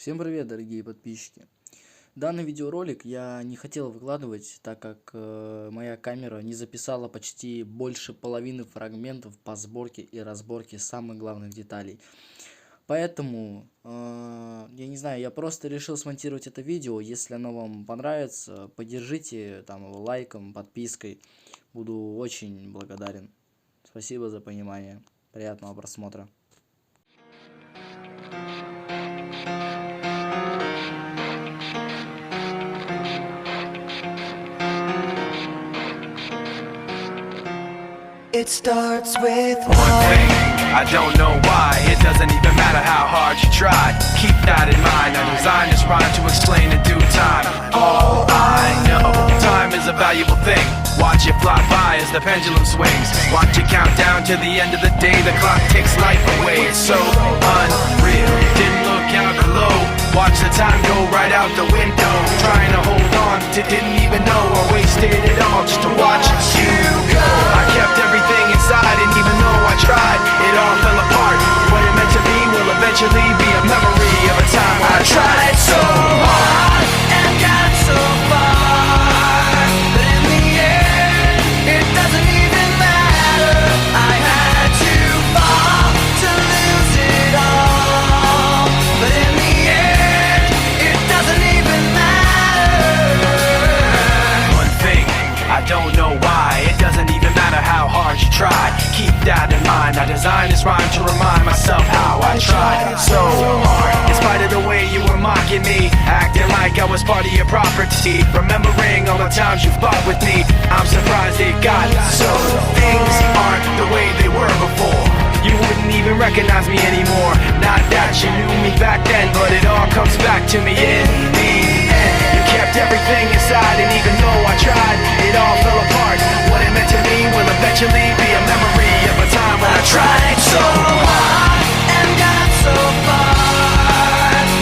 Всем привет, дорогие подписчики! Данный видеоролик я не хотел выкладывать, так как моя камера не записала почти больше половины фрагментов по сборке и разборке самых главных деталей. Поэтому, я не знаю, я просто решил смонтировать это видео. Если оно вам понравится, поддержите там его лайком, подпиской. Буду очень благодарен. Спасибо за понимание. Приятного просмотра. It starts with one thing, I don't know why. It doesn't even matter how hard you try. Keep that in mind. I designed this rhyme to explain in due time. All I know, time is a valuable thing. Watch it fly by as the pendulum swings. Watch it count down to the end of the day. The clock takes life away. It's so unreal. Didn't look out below. Watch the time go right out the window. Trying to hold on to didn't even know I wasted it all just to watch you go. I kept everything inside, and even though I tried, it all fell apart. What it meant to be will eventually be a memory of a time when I tried so hard and got so far, but in the end, it doesn't even matter. I had to fall to lose it all, but in the end, it doesn't even matter. One thing, I don't know why. It doesn't even matter how hard you try. Keep that in mind. I designed this rhyme to remind myself how I tried so hard. In spite of the way you were mocking me, acting like I was part of your property, remembering all the times you fought with me, I'm surprised it got so. Things aren't the way they were before. You wouldn't even recognize me anymore. Not that you knew me back then, but it all comes back to me in the end. You kept everything inside, and even though I tried, it all fell apart. What it meant to me will eventually be a memory of a time when I tried so hard and got so far,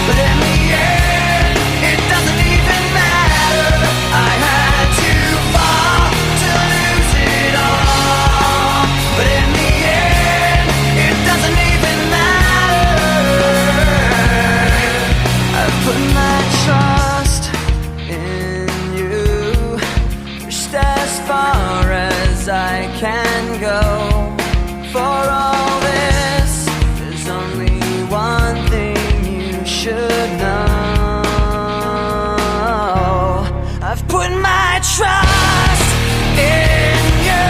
but in the end, it doesn't even matter. I had to fall to lose it all, but in the end, it doesn't even matter. I put my trust in you, pushed as far as I can go. For all this, there's only one thing you should know. I've put my trust in you,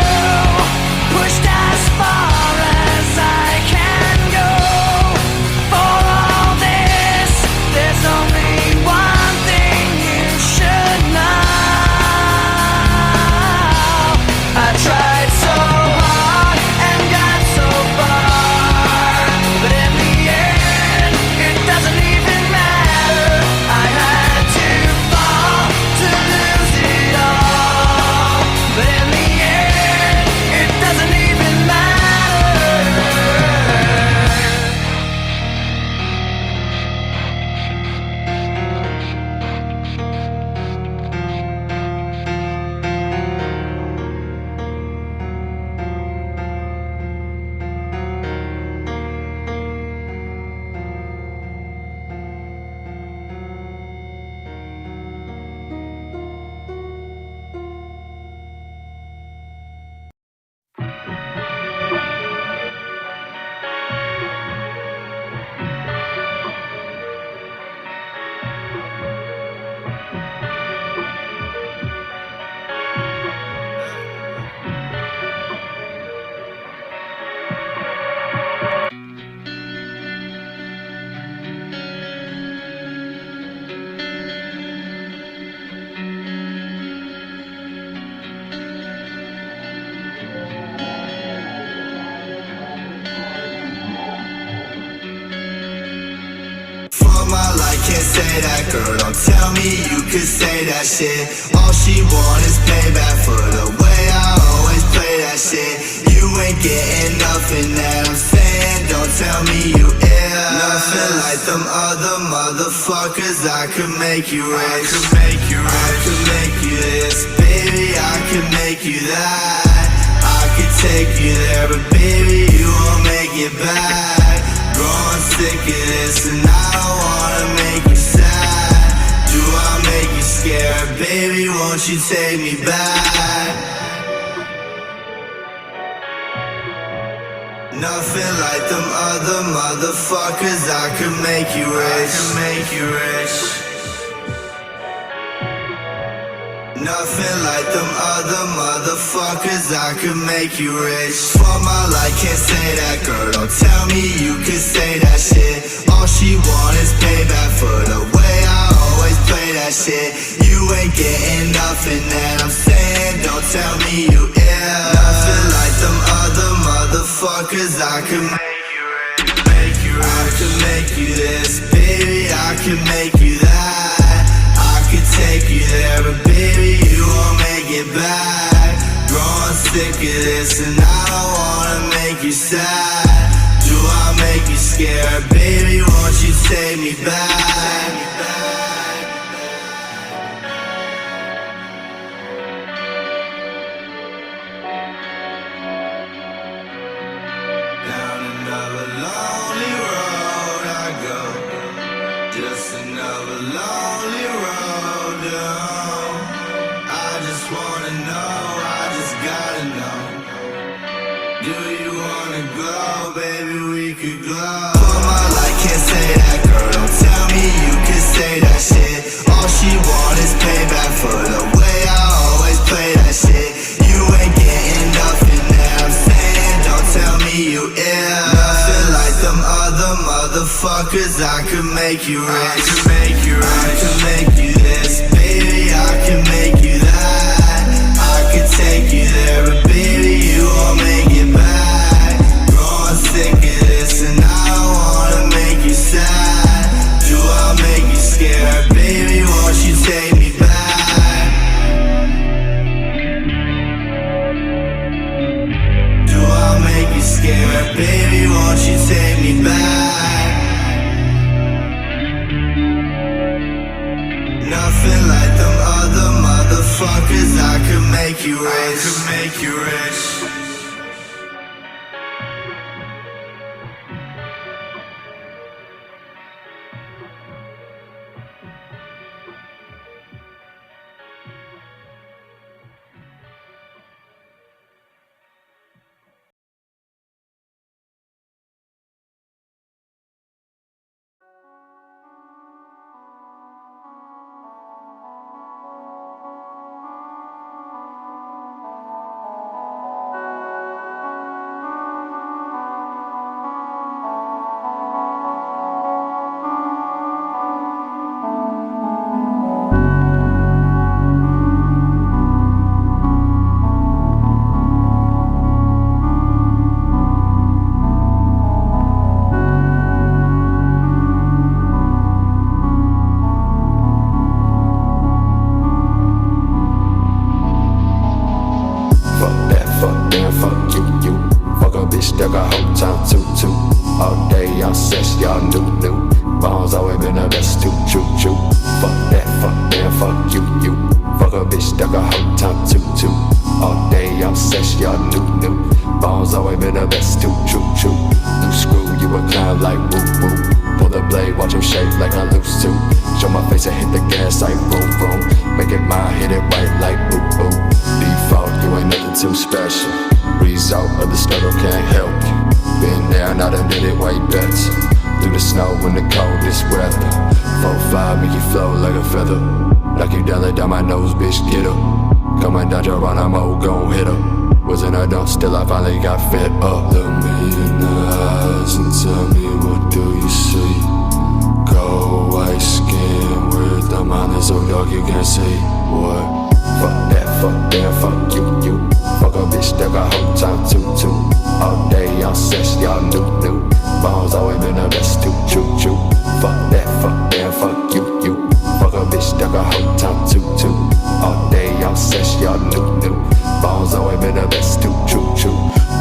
pushed as far as I can go. For all this, there's only one thing you should know. I tried so hard and got so far, but in the end, it doesn't even matter. I had to fall to lose it all, but in the end, it doesn't even matter. Fuck my life, can't say that, girl. Don't tell me you could say that shit. All she want is payback for the way I always play that shit. You ain't getting nothing that I'm saying. Don't tell me you ill. Nothing like them other motherfuckers. I could make you rich. I could make you this, baby. I could make you that. I could take you there, but baby, you won't make it back. Growing sick of this, and I don't wanna make won't you take me back? Nothing like them other motherfuckers. I could make you rich. Nothing like them other motherfuckers. I could make you rich. For my life, can't say that, girl. Don't tell me you could say that shit. All she want is payback for the way I always play that shit. You ain't getting nothing that I'm saying. Don't tell me you ill. Nothing like them other motherfuckers. I could make you rich. I could make you this, baby. I could make you that. I could take you there, but baby, you won't make it back. Growing sick of this, and I don't wanna make you sad. Do I make you scared, baby? Won't you take me back? Down another lonely road I go, just another lonely road down. I just wanna know, I just gotta know. Do you wanna go, baby? We could go. For my life, can't say that, girl. Don't tell me you can say that shit. All she want is payback for the way I always play that shit. You ain't getting nothing that I'm saying. Don't tell me you ill. Nothing like them other motherfuckers. I could make you rich. I could make you this, baby. I could make you that. I could take you there, but baby, you won't make it back. Growing sick of this, and I don't wanna make you sad. Do I make you scared, baby? Won't you take me back? Do I make you scared, baby? Won't you take me back? Nothing like them other motherfuckers. I could make you rich. Still got whole time to all day y'all sex, y'all new Bones always been the best to choo. Fuck that, fuck you fuck a bitch, still got whole time to all day y'all sex, y'all new Bones always been the best to choo. New screw, you a clown like woo. Pull the blade, watch him shake like I lose to. Show my face and hit the gas like boom. Make it mine, hit it right like boo. Default, you ain't nothing too special. Result of the struggle can't help you. Been there, now done did it way better. Through the snow in the coldest weather. 4-5 make you flow like a feather. Like you down my nose, bitch, get up. Coming down your run, I'm old, gon' hit her. Wasn't a dump, still I finally got fed up. Look me in the eyes and tell me what do you see. Cold white skin with the mind is so dark you can't see. What? Fuck that, fuck you fuck a bitch that got whole time to all day y'all sex, y'all new Bones always been the best to choo. Fuck that, fuck you fuck a bitch that got whole time to all day y'all sex, y'all new Bones always been the best to choo.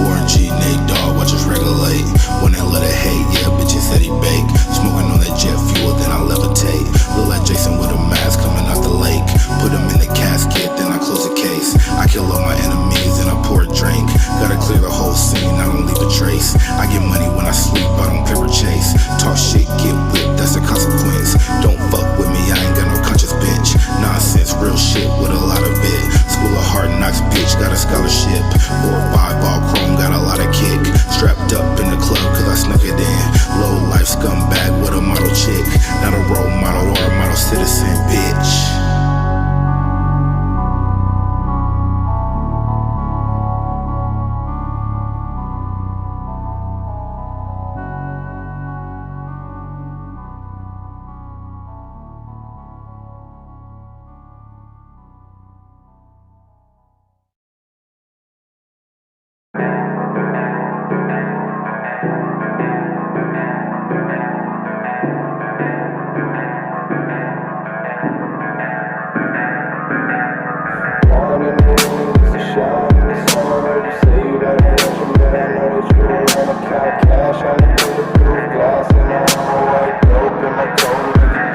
Warren G, Nate Dogg, watch us regulate. When they let it hate, yeah, bitches said he bake. Smoking on that jet fuel, then I levitate. Look like Jason with a mask coming out the lake. Put him in the casket, then I close the case. I kill all my enemies and I pour a drink. Gotta clear the whole scene, I don't leave a trace. I get money when I sleep, I don't paper chase. Talk shit, get whipped, that's the consequence. Don't fuck with me, I ain't got no conscience, bitch. Nonsense, real shit with a lot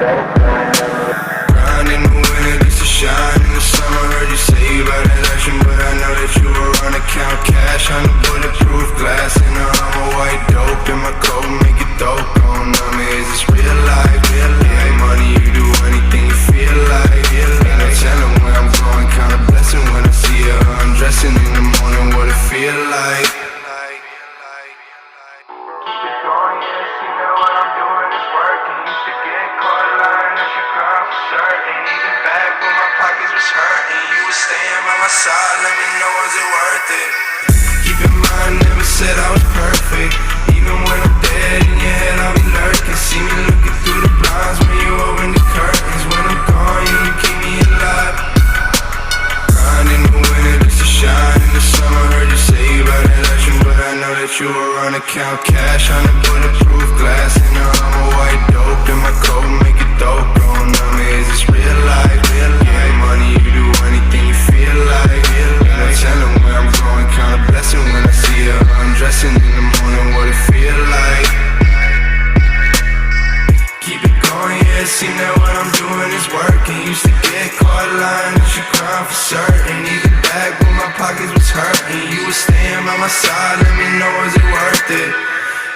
Grinding the winter just to shine in the summer. Heard you say you about that action, but I know that you were on account cash on the bulletproof glass. And I'm a white dope in my coat, make it dope. Don't know me, is this real life? Yeah, money, you do anything you feel like. Ain't no telling where I'm going, count a blessing when I see her undressing in the morning, what it feel like. Side, let me know, is it worth it? Keep in mind, never said I was perfect. Even when I'm dead in your head, I'll be lurking. See me looking through the blinds when you open the curtains. When I'm gone, you can keep me alive. Grinding the winter just to shine in the summer. Heard you say you about that action, but I know that you were on account cash on the bulletproof glass. And I'm a white dope in my coat, make it dope. Don't know me, is this real life? Yeah, money, you do anything you feel like. Ain't no telling where I'm going, count a blessing when I see her undressing in the morning, what it feel like. Keep it going, yeah, it seem that what I'm doing is working. Used to get caught lying, that you crying for certain. Even back when my pockets was hurting, you were staying by my side, let me know, is it worth it?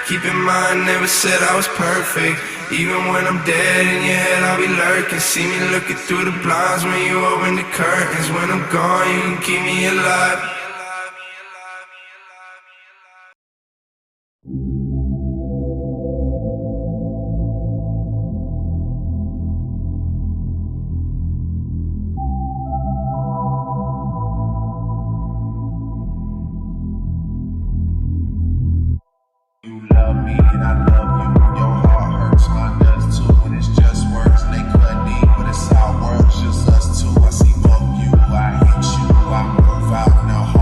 Keep in mind, never said I was perfect. Even when I'm dead in your head, I'll be lurking. See me looking through the blinds when you open the curtains. When I'm gone, you can keep me alive. You love me and I love you. Your heart hurts, mine does too. And it's just words and they cut deep, but it's our world, just us two. I see fuck you, I hate you, I move out now.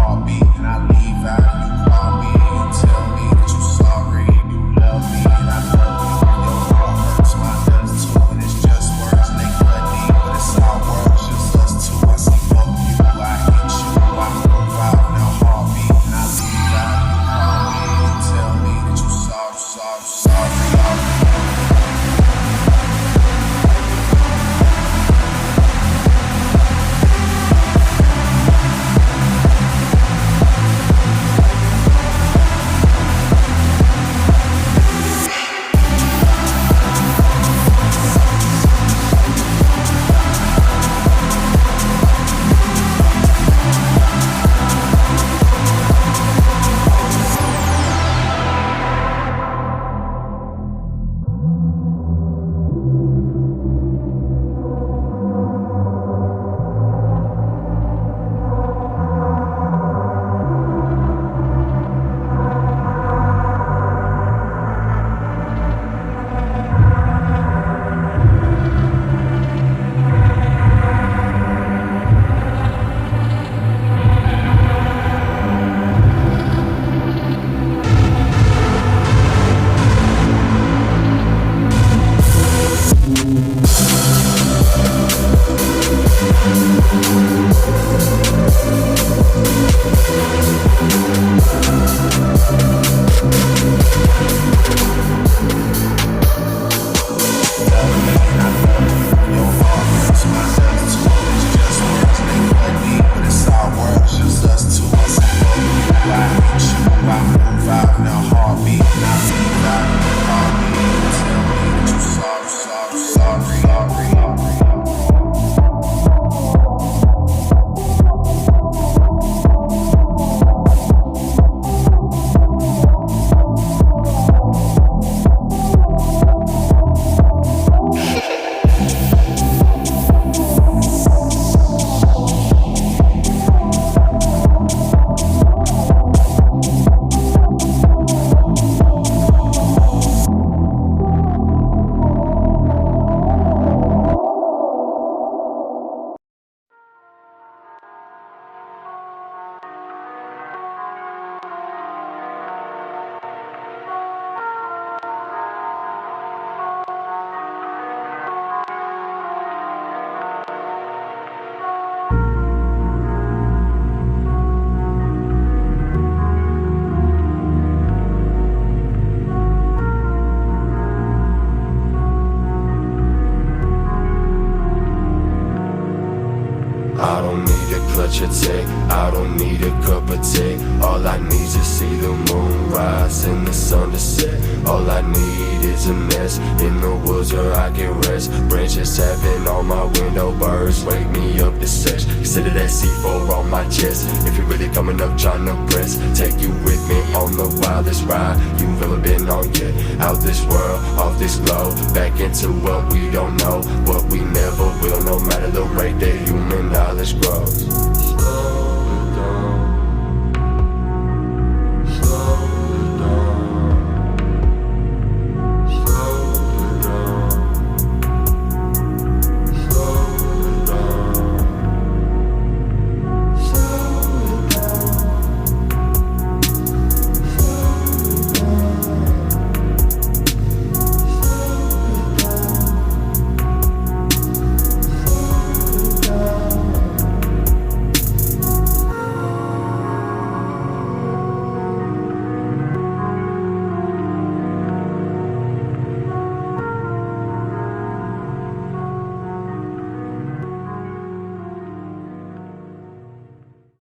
I don't need a clutch or take, I don't need a cup of tea. All I need is to see the moon rise and the sun to set. All I need is a nest in the woods where I can rest. Branches tapping on my window, birds wake me up to search. Consider that C4 on my chest. If you're really coming up trying to press, take you with me on the wildest ride you've ever been on yet. Out this world, off this globe, back into what we don't know, what we never will, no matter the rate that human knowledge grows. Slow it down.